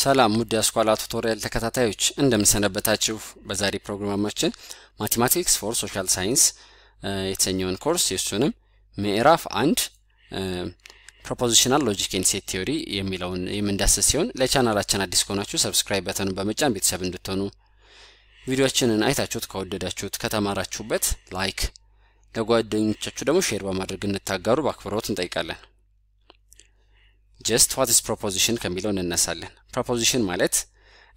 ሰላም ሙድ ያስኳላ ቱቶሪያል ተከታታዮች እንደምሰነበታችሁ በዛሬ ፕሮግራማችን ማቴማቲክስ ፎር ሶሻል ሳይንስ የተሰኘውን ኮርስ የሱንም ምዕራፍ 1 ፕሮፖዚሽናል ሎጂክ ኤንድ ሴት ቲዮሪ የሚለውን የምንዳስስ ሲሆን ለቻናላችን አዲስ ከሆናችሁ ሰብስክራይብ በተኑን በመጫን ቤተሰብ እንድትሆኑ ቪዲዮአችንን አይታችሁት ከወደዳችሁት ከተማራችሁበት ላይክ ለጓደኞቻችሁ ደግሞ ሼር በማድረግ እንድታጋሩ በአክብሮት እንጠይቃለን። Just what is proposition ከሚለው እንነሳለን። Proposition ማለት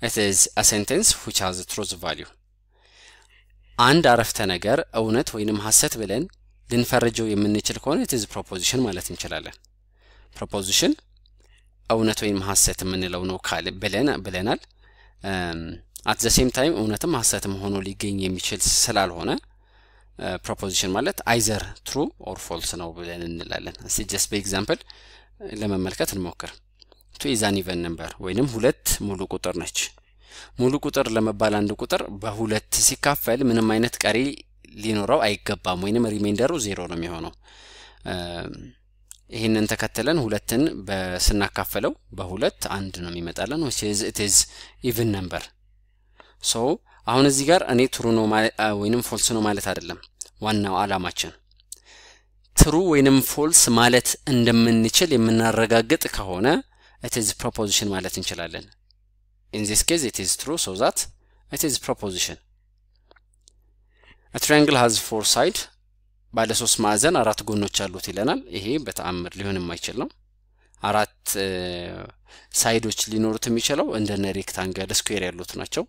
it is a sentence which has a truth value. አንድ አረፍተ ነገር እውነት ወይንም ሐሰት ብለን ልንፈርጀው የምንችል ከሆነ it is proposition ማለት እንችላለን። Proposition እውነት ወይንም ሐሰት የምንለው ነው ብለናል። at the same time እውነትም ሐሰትም ሆኖ ሊገኝ የሚችል ስላልሆነ proposition ማለት either true or false ነው ብለን እንላለን። እስቲ just by example ለመመልከት እንሞክር። 2 is an even number ወይንም 2 ሙሉ ቁጥር ነች። ሙሉ ቁጥር ለመባል አንድ ቁጥር በሁለት ሲካፈል ምንም አይነት ቀሪ ሊኖረው አይገባም ወይንም ሪማይንደሩ 0 ነው የሚሆነው። ይሄንን ተከተለን ሁለትን በስናካፈለው በሁለት አንድ ነው የሚመጣለን which is it is even number. so አሁን እዚህ ጋር እኔ true ነው ወይንም false ነው ማለት አይደለም ዋናው ዓላማችን true ወይንም false ማለት እንደምንችል የምናረጋግጥ ከሆነ it is proposition ማለት እንችላለን። in this case it is true so that it is proposition. a triangle has 4 sides ባለ 3 ማዕዘን አራት ጎኖች አሉት ይለናል። ይሄ በተአምር ሊሆን የማይችል ነው። አራት ሳይዶች ሊኖሩት የሚችለው እንደነ ሬክታንግል ስኩዌር ያሉት ናቸው።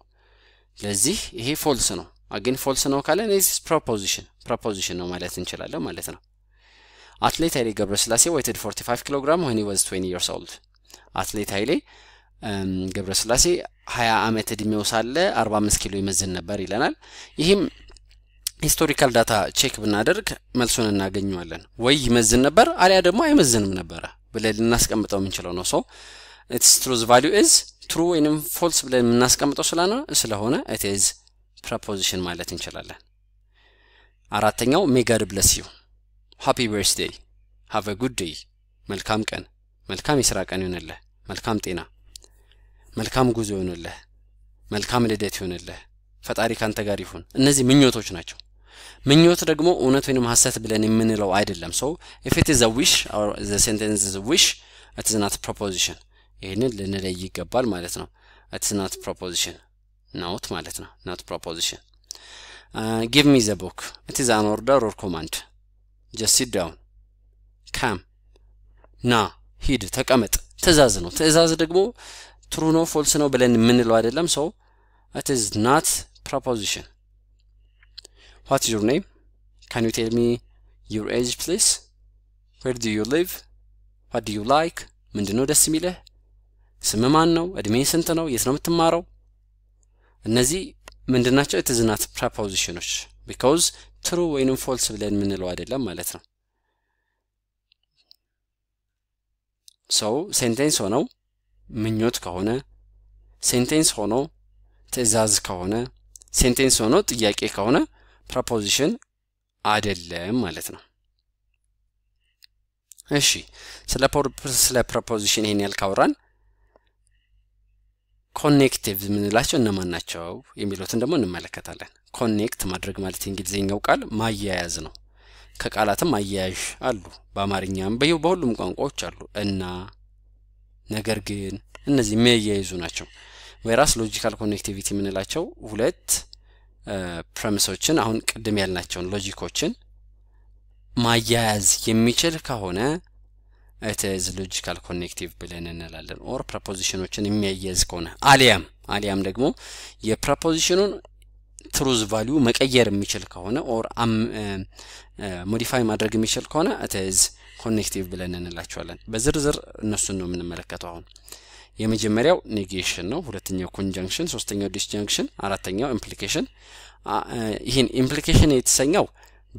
ለዚህ ይሄ false ነው። again false ነው ካለን it is proposition ነው ማለት እንችላለን ማለት ነው። Athlete Haile Gebrselassie weighed 45 kg when he was 20 years old. Athlete Haile Gebrselassie 20 ዓመት እድሜው ሳለ 45 ኪሎ ይመዝን ነበር ይለናል። ይህም ሂስቶሪካል ዳታ ቼክ ብናደርግ መልሱን እናገኘዋለን። ወይ ይመዝን ነበር አሊያ ደግሞ አይመዝንም ነበር ብለን ልናስቀምጠው የምንችለው ነው። so its truth value is true ወይንም false ብለን የምናስቀምጠው ስለሆነ it is proposition ማለት እንችላለን። አራተኛው may God bless you. Happy birthday. Have a good day. መልካም ቀን መልካም የሥራ ቀን ይሁንልህ። መልካም ጤና መልካም ጉዞ ይሁንልህ። መልካም ልደት ይሁንልህ። ፈጣሪ ካንተ ጋር ይሁን። እነዚህ ምኞቶች ናቸው። ምኞት ደግሞ እውነት ወይንም ሐሰት ብለን የምንለው አይደለም። so if it is a wish or the sentence is a wish it is not proposition. ይሄንን ልንለይ ይገባል ማለት ነው። it is not proposition. not ማለት ነው not proposition. give me the book. it is an order or command. just sit down. come. ና ሂድ ተቀመጥ ትእዛዝ ነው። ትእዛዝ ደግሞ true ነው false ነው ብለን የምንለው አይደለም። so it is not proposition. What's your name? Can you tell me your age please? Where do you live? What do you like? ምንድነው ደስ የሚልህ? ስም ማን ነው? እድሜ ስንት ነው? የት ነው የምትማረው? እነዚህ ምንድናቸው? it is not propositions because true ወይንም false ብለን የምንለው አይደለም ማለት ነው። so sentence ሆኖ ምኞት ከሆነ sentence ሆኖ ትእዛዝ ከሆነ sentence ሆኖ ጥያቄ ከሆነ proposition አይደለም ማለት ነው። እሺ ስለ proposition ይሄን ያልካወራን ኮኔክቲቭ ምንላቸው እነማን ናቸው የሚሉትን ደግሞ እንመለከታለን። ኮኔክት ማድረግ ማለት እንግሊዘኛው ቃል ማያያዝ ነው። ከቃላትም ማያያዥ አሉ በአማርኛም በሁሉም ቋንቋዎች አሉ እና ነገር ግን እነዚህ የሚያያይዙ ናቸው። whereas logical connectivity ምንላቸው ሁለት ፕሬሚሶችን አሁን ቅድም ያልናቸውን ሎጂኮችን ማያያዝ የሚችል ከሆነ it is logical connective ብለን እንላለን። or propositionዎችን የሚያያዝ ከሆነ አሊያም ደግሞ የፕሮፖዚሽኑን truth value መቀየር የሚችል ከሆነ or modify ማድረግ የሚችል ከሆነ it is connective ብለን እንላቸዋለን። በዝርዝር እነሱን ነው የምንመለከተው። አሁን የመጀመሪያው negation ነው፣ ሁለተኛው conjunction፣ ሶስተኛው disjunction፣ አራተኛው implication። ይሄን implication የተሰኘው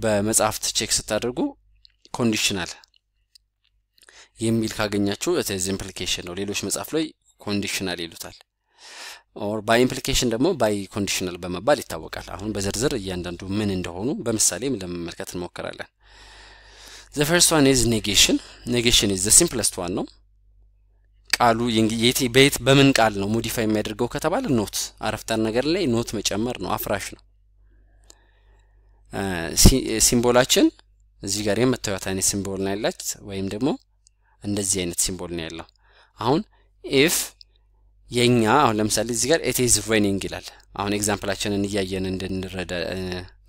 በመጽሐፍት ቼክ ስታደርጉ conditional የሚል ካገኛችሁ it is implication ነው። ሌሎች መጽሐፍ ላይ conditional ይሉታል። or by implication ደግሞ by conditional በመባል ይታወቃል። አሁን በዝርዝር እያንዳንዱ ምን እንደሆኑ በምሳሌም ለመመልከት እንሞክራለን። the first one is negation. Negation is the simplest one ነው። ቃሉ የቲ ቤት በምን ቃል ነው ሞዲፋይ የሚያደርገው ከተባለ ኖት አረፍተ ነገር ላይ ኖት መጨመር ነው አፍራሽ ነው ሲምቦላችን እዚህ ጋር የምታዩት አይነት ሲምቦል ነው ያላች ወይም ደግሞ እንደዚህ አይነት ሲምቦል ነው ያለው አሁን if የኛ አሁን ለምሳሌ እዚህ ጋር it is raining ይላል አሁን ኤግዛምፕላችንን እያየን እንድንረዳ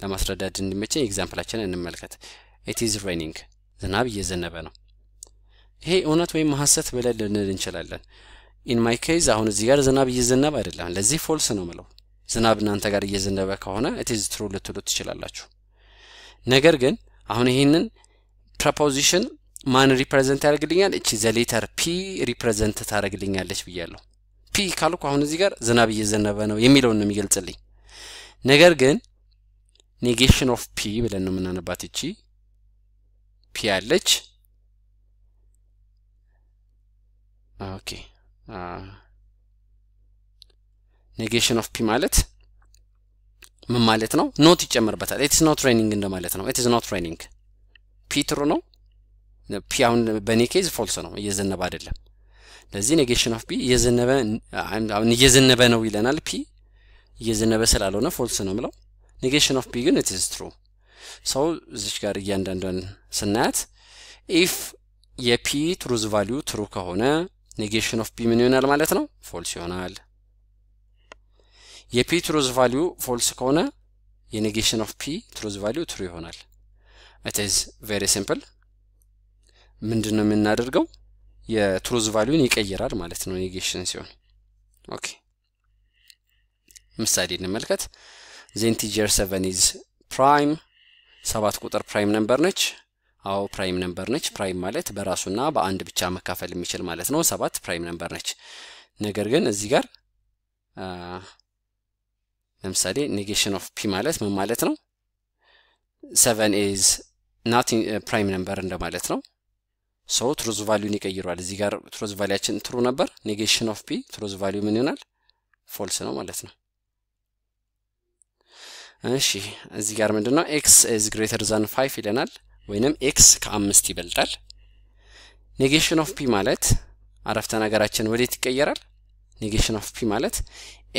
ለማስረዳት እንድመቼ ኤግዛምፕላችንን እንመልከት it is raining ዝናብ እየዘነበ ነው ይሄ እውነት ወይም ሐሰት ብለን ልንል እንችላለን in my case አሁን እዚህ ጋር ዝናብ እየዘነበ አይደለም ለዚህ false ነው ማለት ዝናብ እናንተ ጋር እየዘነበ ከሆነ it is true ልትሉት ትችላላችሁ ነገር ግን አሁን ይሄንን preposition ማን ሪፕሬዘንት ያደርግልኛል እቺ ዘ ሌተር p ሪፕሬዘንት ታደርግልኛለች ብያለሁ p ካልኩ አሁን እዚህ ጋር ዝናብ እየዘነበ ነው የሚለው ነው የሚገልጽልኝ ነገር ግን negation of p ብለን ነው የምናነባት እቺ p ያለች ኦኬ negation of p ማለት ምን ማለት ነው ኖት ይጨመርበታል it is not raining እንደማለት ነው it is not raining p true ነው p አሁን በኔ ኬዝ false ነው እየዘነበ አይደለም ለዚህ negation of p እየዘነበ ነው ይለናል p እየዘነበ ስላልሆነ false ነው ማለት negation of p ግን it is true so እዚህ ጋር እያንዳንዱን ስናያት if የp truth value true ከሆነ negation of p ምን ይሆናል ማለት ነው false ይሆናል የp truth value false ከሆነ የnegation of p truth value true ይሆናል it is very simple ምንድነው የምናደርገው የትሩዝ ቫልዩን ይቀየራል ማለት ነው negation ሲሆን ኦኬ ምሳሌ እንመልከት the integer 7 is prime 7 ቁጥር ፕራይም ነምበር ነች አው ፕራይም ነምበር ነች ፕራይም ማለት በራሱና በአንድ ብቻ መካፈል የሚችል ማለት ነው 7 ፕራይም ነምበር ነች ነገር ግን እዚህ ጋር ለምሳሌ negation of p ማለት ምን ማለት ነው 7 is not prime number እንደማለት ነው so truth value ይቀይራል እዚህ ጋር truth value true ነበር negation of p truth value ምን ይሆናል false ነው ማለት ነው እሺ እዚህ ጋር ምንድነው x is greater than 5 ይለናል ወይንም x ከ5 ይበልጣል negation of p ማለት አረፍተ ነገራችን ወዴት ይቀየራል negation of p ማለት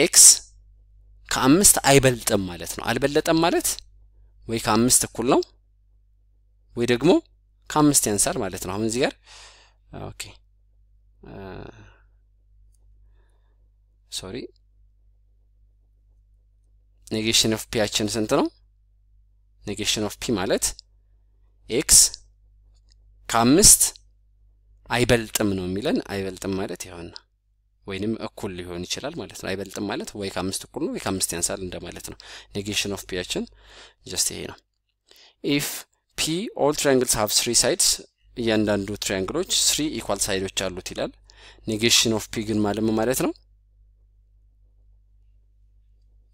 x ከ5 አይበልጥም ማለት ነው አልበለጠም ማለት ወይ ከ5 እኩል ነው ወይ ደግሞ ከ5 ያንሳል ማለት ነው አሁን እዚህ ጋር ኦኬ ሶሪ negation of p አችን ስንት ነው negation of p ማለት x ከ5 አይበልጥም ነው የሚለን አይበልጥም ማለት ይሆን ወይንም እኩል ሊሆን ይችላል ማለት ነው አይበልጥም ማለት ወይ ከ5 እኩል ነው ወይ ከ5 ያንሳል እንደማለት ነው negation of p አችን just ይሄ ነው if p all triangles have 3 sides እያንዳንዱ ትራያንግሎች 3 equal sides አሉት ይላል negation of p ግን ማለት ነው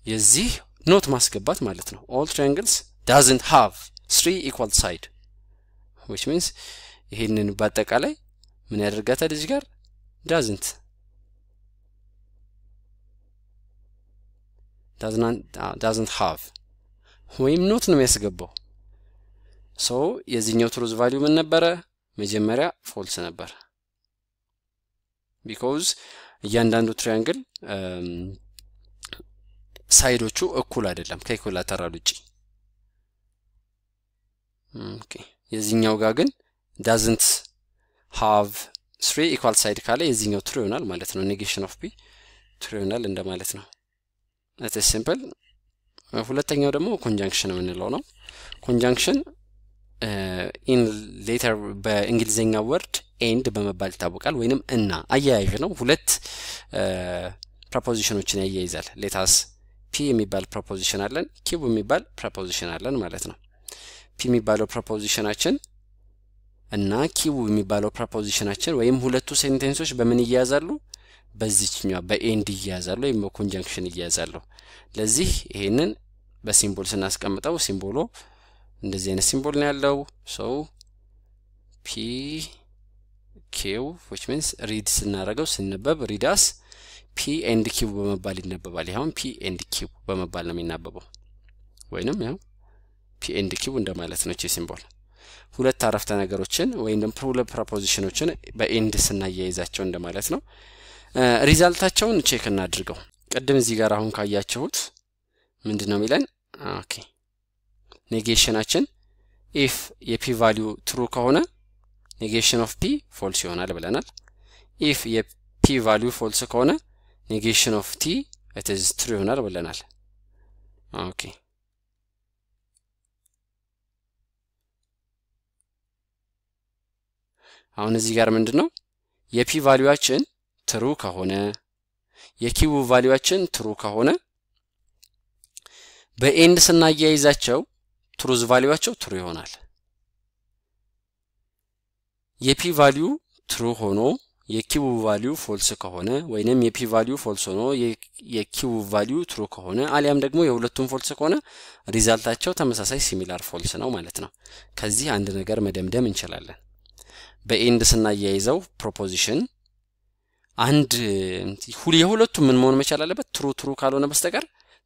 የዚህ ኖት ማስገባት ማለት ነው all triangles doesn't have 3 equal sides which means ይሄንን በአጠቃላይ ምን ያደርጋታል እዚህ ጋር doesn't have ወይም ኖት ነው የሚያስገባው so የዚህኛው truth value ምን ነበር መጀመሪያ false ነበር because እያንዳንዱ ትራያንግል ሳይዶቹ እኩል አይደለም ከኢኩላተራል ውጪ ኦኬ የዚህኛው ጋር ግን doesn't have 3 equal side ካለ የዚህኛው true ይሆናል ማለት ነው negation of p true ይሆናል እንደማለት ነው it is simple ሁለተኛው ደግሞ conjunction የምንለው ነው conjunction in later በእንግሊዘኛ word and በመባል ይታወቃል ወይንም እና አያያዥ ነው ሁለት prepositionዎችን ያያይዛል let us p የሚባል preposition አለን q የሚባል preposition አለን ማለት ነው p የሚባለው prepositionአችን እና q የሚባለው prepositionአችን ወይም ሁለቱ ሴንቴንሶች በምን ይያዛሉ በዚህኛው በኤንድ ይያዛሉ ወይም በኮንጃንክሽን ይያዛሉ ለዚህ ይሄንን በሲምቦል ስናስቀምጠው ሲምቦሉ እንደዚህ አይነት ሲምቦል ነው ያለው so p q which means read ስናደርገው ስንነበብ read as p and q በመባል ይነበባል ይሄው p and q በመባል ነው የሚነበበው ወይንም ያው p and q እንደማለት ነው እቺ ሲምቦል ሁለት አረፍተ ነገሮችን ወይንም ሁለት ፕሮፖዚሽኖችን በኤንድ ስናያይዛቸው እንደማለት ነው ሪዛልታቸውን ቼክ እናድርገው ቀደም እዚህ ጋር አሁን ካያችሁት ምንድነው የሚለን ኦኬ ኔጌሽናችን if የp value true ከሆነ negation of p false ይሆናል ብለናል if የp value false ከሆነ negation of t it is true ይሆናል ብለናል ኦኬ አሁን እዚህ ጋር ምንድነው የp ቫልዩአችን true ከሆነ የq ቫልዩአችን true ከሆነ በኤንድ ስናያይዛቸው truth ቫልዩአቸው true ይሆናል የp ቫልዩ true ሆኖ የq ቫልዩ false ከሆነ ወይንም የp ቫልዩ false ሆኖ የq ቫልዩ true ከሆነ አሊያም ደግሞ የሁለቱም false ከሆነ ሪዛልታቸው ተመሳሳይ similar false ነው ማለት ነው ከዚህ አንድ ነገር መደምደም እንችላለን በኤንድ ስናያይዘው ፕሮፖዚሽን አንድ የሁለቱም ምን መሆን መቻል አለበት true ካልሆነ በስተቀር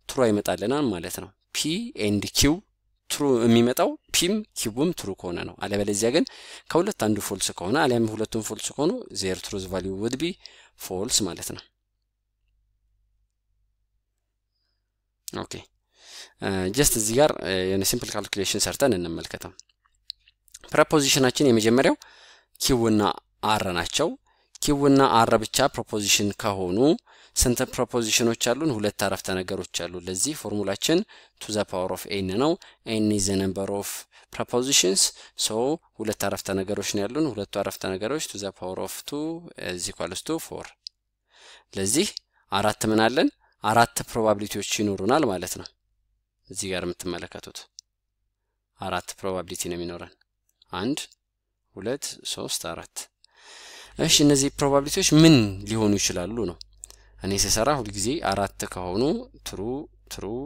true አይመጣልናል ማለት ነው p and q true የሚመጣው pም qም true ከሆነ ነው አለበለዚያ ግን ከሁለት አንዱ false ከሆነ አሊያም ሁለቱም false ከሆኑ their truth value would be false ማለት ነው ኦኬ just እዚህ ጋር የሆነ ሲምፕል ካልኩሌሽን ሰርተን እንመልከተው ፕሮፖዚሽናችን የመጀመሪያው q እና r ናቸው q እና r ብቻ ፕሮፖዚሽን ከሆኑ ስንት ፕሮፖዚሽኖች አሉን ሁለት አረፍተ ነገሮች አሉ ለዚህ ፎርሙላችን to the power of n ነው n is the number of propositions so ሁለት አረፍተ ነገሮች ነው ያሉን ሁለቱ አረፍተ ነገሮች to the power of 2 is equals to 4 ለዚህ አራት ምን አለን አራት ፕሮባቢሊቲዎች ይኖሩናል ማለት ነው እዚህ ጋር የምትመለከቱት አራት ፕሮባቢሊቲ ነው የሚኖረን 1 2 3 4 እሺ እነዚህ ፕሮባቢሊቲዎች ምን ሊሆኑ ይችላሉ ነው እኔ ሲሰራ ሁሉ ጊዜ አራት ከሆኑ true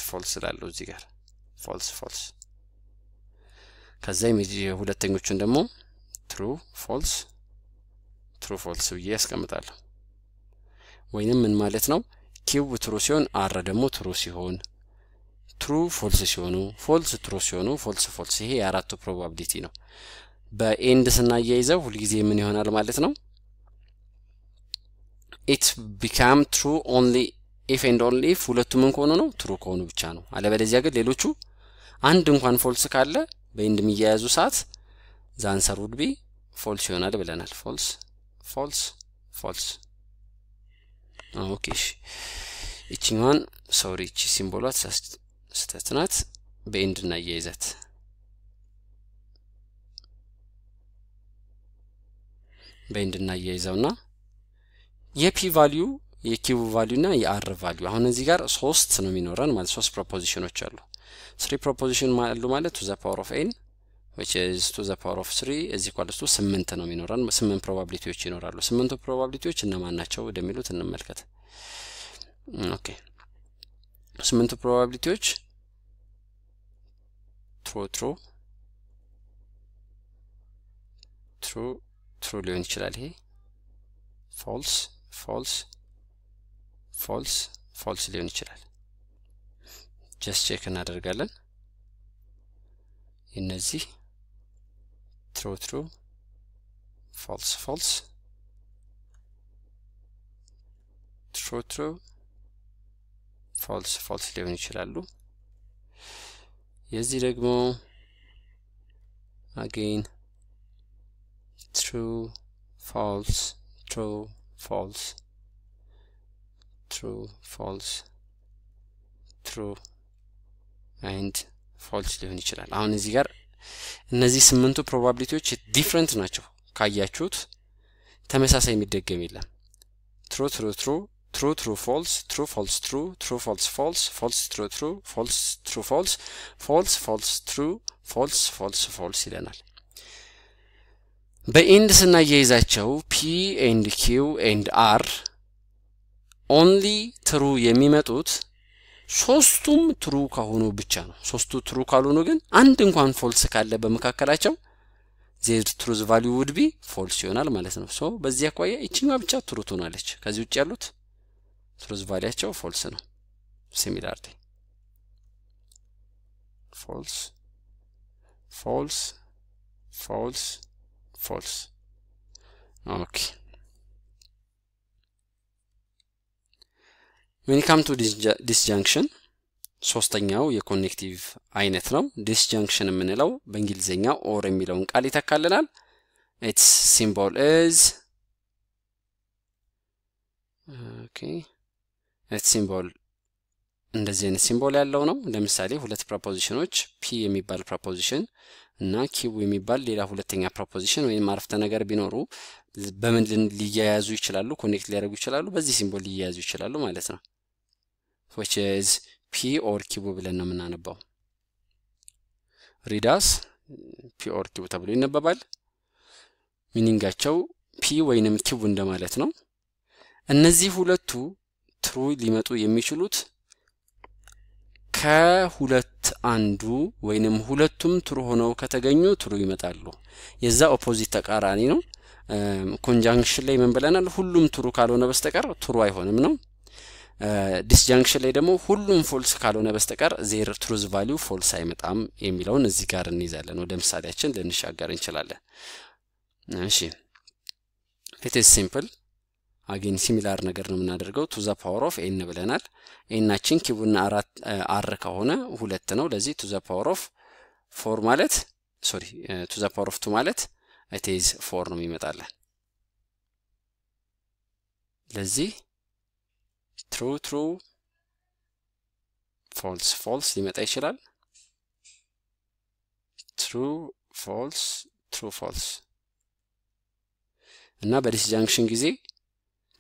false ላለው እዚህ ጋር false ከዛ ሁለተኞቹን ደግሞ true false ብዬ ያስቀምጣለሁ ወይንም ምን ማለት ነው q true ሲሆን r ደግሞ true ሲሆን true false ሲሆኑ false true ሲሆኑ false ይሄ የአራቱ ፕሮባቢሊቲ ነው በኤንድ ስናያይዘው ሁሉ ጊዜ ምን ይሆናል ማለት ነው it become true only if and only if ሁለቱም ከሆኑ ነው true ከሆኑ ብቻ ነው አለበለዚያ ግን ሌሎቹ አንድ እንኳን false ካለ በኤንድ የሚያያዙ ሰዓት the answer would be false ይሆናል ብለናል false ኦኬ እቺኛን ሶሪ እቺ ሲምቦሏ ስተትናት በኤንድ እና ያይዛት በኤንድ እና ያይዛውና የp ቫልዩ የq ቫልዩ እና የr ቫልዩ አሁን እዚህ ጋር 3 ነው የሚኖረን ማለት 3 ፕሮፖዚሽኖች አሉ 3 ፕሮፖዚሽን ማለት to the power of n which is to the power of 3 is equals to 8 ነው የሚኖረን 8 ፕሮባቢሊቲዎች ይኖራሉ 8 ፕሮባቢሊቲዎች እነማን ናቸው ወደሚሉት እንመልከት ኦኬ 8 ፕሮባቢሊቲዎች true ሊሆን ይችላል ይሄ false ሊሆን ይችላል just check እናደርጋለን እነዚህ true false true false ሊሆን ይችላሉ የዚህ ደግሞ again true false true and false ሊሆን ይችላል አሁን እዚህ ጋር እነዚህ 8ቱ ፕሮባቢሊቲዎች ዲፈረንት ናቸው ካያችሁት ተመሳሳይ የሚደገም የለም true false true false true true false false true true false true false true false ይለናል በኤንድ ስናያይዛቸው p and q and r only true የሚመጡት ሶስቱም true ከሆኑ ብቻ ነው ሶስቱ true ካልሆኑ ግን አንድ እንኳን false ካለ በመካከላቸው their truth value would be false ይሆናል ማለት ነው ሶ በዚህ አኳያ እቺኛው ብቻ true ትሆናለች ከዚህ ውጭ ያሉት truth valueቸው false ነው similarity false false false okay when it comes to disjunction ሶስተኛው የኮኔክቲቭ አይነት ነው disjunction የምንለው በእንግሊዘኛ or የሚለውን ቃል ይተካልናል its symbol is okay its symbol እንደዚህ አይነት ሲምቦል ያለው ነው ለምሳሌ ሁለት ፕሮፖዚሽኖች p የሚባል ፕሮፖዚሽን እና q የሚባል ሌላ ሁለተኛ ፕሮፖዚሽን ወይም አረፍተ ነገር ቢኖሩ በምን ሊያያዙ ይችላሉ ኮኔክት ሊያደርጉ ይችላሉ በዚህ ሲምቦል ሊያያዙ ይችላሉ ማለት ነው which is p or q ብለን ነው የምናነባው readers p or q ተብሎ ይነበባል ሚኒንጋቸው p ወይንም q እንደማለት ነው እነዚህ ሁለቱ true ሊመጡ የሚችሉት ከሁለት አንዱ ወይንም ሁለቱም true ሆነው ከተገኙ true ይመጣሉ የዛ ኦፖዚት ተቃራኒ ነው ኮንጃንክሽን ላይ ምን ብለናል ሁሉም true ካልሆነ በስተቀር true አይሆንም ነው disjunction ላይ ደግሞ ሁሉም false ካልሆነ በስተቀር their truth value false አይመጣም የሚለውን እዚህ ጋር እንይዛለን ወደ ምሳሌያችን ልንሻገር እንችላለን እሺ it is simple again similar ነገር ነው የምናደርገው to the power of n ብለናል nናችን ኪቡና 4 r ከሆነ 2 ነው ለዚህ to the power of 4 ማለት sorry to the power of 2 ማለት it is 4 ነው የሚመጣለን ለዚህ true true false false ሊመጣ ይችላል true false true false እና በዲስጃንክሽን ጊዜ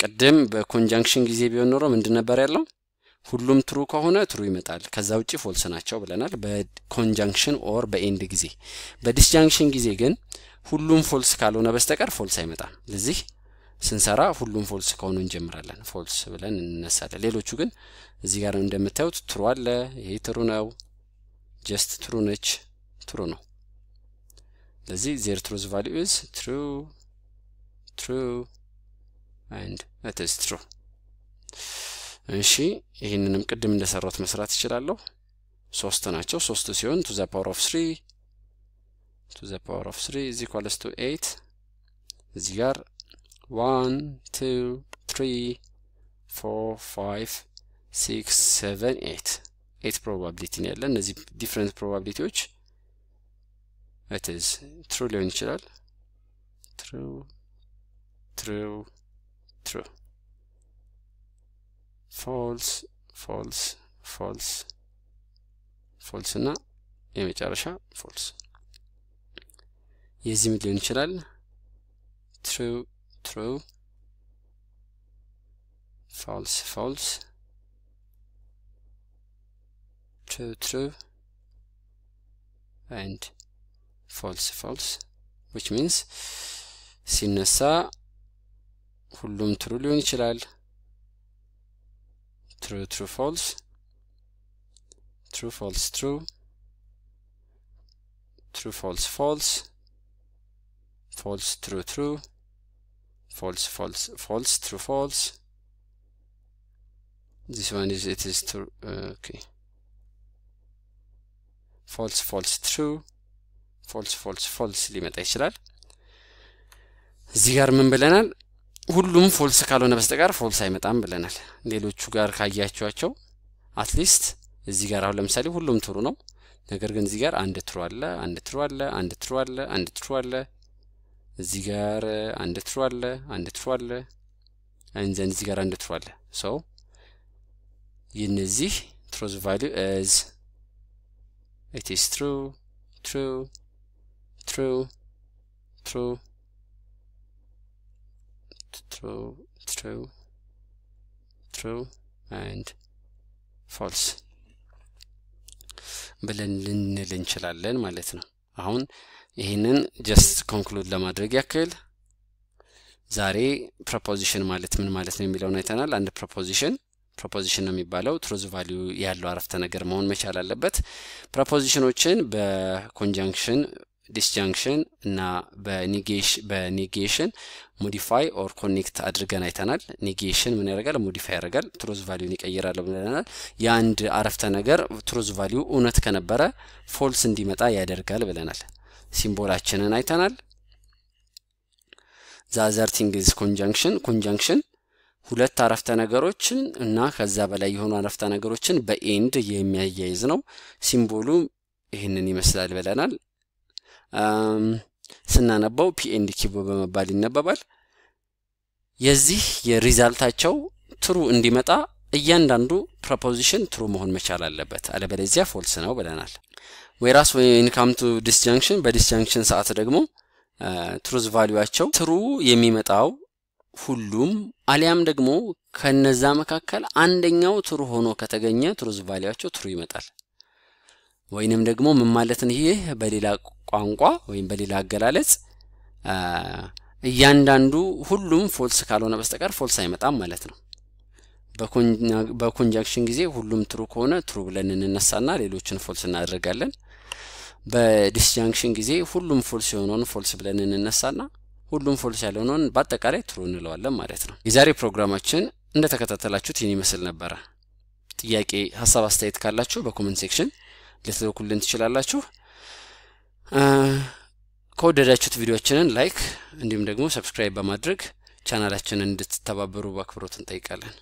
ቀደም በኮንጃንክሽን ጊዜ ቢሆን ኖሮ ምንድን ነበር ያለው ሁሉም true ከሆነ true ይመጣል ከዛ ውጪ false ናቸው ብለናል በኮንጃንክሽን or በኤንድ ጊዜ በዲስጃንክሽን ጊዜ ግን ሁሉም false ካልሆነ በስተቀር false አይመጣም ለዚህ ስንሰራ ሁሉም false ከሆነ እንጀምራለን false ብለን እንነሳለን ሌሎቹ ግን እዚህ ጋር እንደምታዩት true አለ ይሄ true ነው just true ነች true ነው ለዚህ their truth value is true true and it is true እሺ ይሄንንም ቅድም እንደሰራሁት መስራት ይችላልው ሶስት ናቸው ሶስት ሲሆን to the power of 3 is equals to 8 እዚህ ጋር 1 2 3 4 5 6 7 8 probability ነው ያለን እነዚህ different probabilities it is true ሊሆን ይችላል true true true false false false false እና የመጨረሻ false የዚህ ምን ሊሆን ይችላል true true false false true true and false false which means ሲነሳ ሁሉም true ሊሆን ይችላል true true false true false true true false false false true true false false false true false this one is it is true okay false false true false false false ሊመጣ ይችላል እዚህ ጋር ምን ብለናል ሁሉም false ካልሆነ በስተቀር false አይመጣም ብለናል ሌሎቹ ጋር ካያያችኋቸው at least እዚህ ጋር አሁን ለምሳሌ ሁሉም true ነው ነገር ግን እዚህ ጋር አንድ true አለ አንድ true አለ አንድ true አለ አንድ true አለ እዚህ ጋር አንድ true አለ አንድ true አለ አንዘን እዚህ ጋር አንድ true አለ so የነዚህ truth value is it is true true true true true true true and false ብለን ልንል እንችላለን ማለት ነው አሁን ይሄንን just conclude ለማድረግ ያክል ዛሬ proposition ማለት ምን ማለት ነው የሚለውን አይተናል አንድ proposition ነው የሚባለው truth value ያለው አረፍተ ነገር መሆን መቻል አለበት propositionዎችን በconjunction ዲስጃንክሽን እና በኔጌሽን ሞዲፋይ ኦር ኮኔክት አድርገን አይተናል። ኔጌሽን ምን ያደርጋል? ሞዲፋይ ያደርጋል፣ ትሩዝ ቫልዩን ይቀይራል ብለናል። የአንድ አረፍተ ነገር ትሩዝ ቫልዩ እውነት ከነበረ ፎልስ እንዲመጣ ያደርጋል ብለናል። ሲምቦላችንን አይተናል። ዛዘር ቲንግ ኢዝ ኮንጃንክሽን ሁለት አረፍተ ነገሮችን እና ከዛ በላይ የሆኑ አረፍተ ነገሮችን በኤንድ የሚያያይዝ ነው። ሲምቦሉ ይሄንን ይመስላል ብለናል። ስናነባው ፒ ኤንድ ኪው በመባል ይነበባል። የዚህ የሪዛልታቸው ትሩ እንዲመጣ እያንዳንዱ ፕሮፖዚሽን ትሩ መሆን መቻል አለበት፣ አለበለዚያ ፎልስ ነው ብለናል። whereas when come to disjunction በዲስጃንክሽን ሰዓት ደግሞ ትሩዝ ቫልዩአቸው ትሩ የሚመጣው ሁሉም አሊያም ደግሞ ከነዛ መካከል አንደኛው ትሩ ሆኖ ከተገኘ ትሩዝ ቫልዩአቸው ትሩ ይመጣል። ወይንም ደግሞ ምን ማለት ነው? ይሄ በሌላ ቋንቋ ወይም በሌላ አገላለጽ እያንዳንዱ ሁሉም ፎልስ ካልሆነ በስተቀር ፎልስ አይመጣም ማለት ነው። በኮንጃንክሽን ጊዜ ሁሉም ትሩ ከሆነ ትሩ ብለን እንነሳና ሌሎችን ፎልስ እናደርጋለን። በዲስጃንክሽን ጊዜ ሁሉም ፎልስ የሆነውን ፎልስ ብለን እንነሳና ሁሉም ፎልስ ያልሆነውን በአጠቃላይ ትሩ እንለዋለን ማለት ነው። የዛሬ ፕሮግራማችን እንደተከታተላችሁት ይህን ይመስል ነበር። ጥያቄ፣ ሐሳብ፣ አስተያየት ካላችሁ በኮሜንት ሴክሽን ልትልኩልን ትችላላችሁ። ከወደዳችሁት ቪዲዮአችንን ላይክ እንዲሁም ደግሞ ሰብስክራይብ በማድረግ ቻናላችንን እንድትተባበሩ በአክብሮት እንጠይቃለን።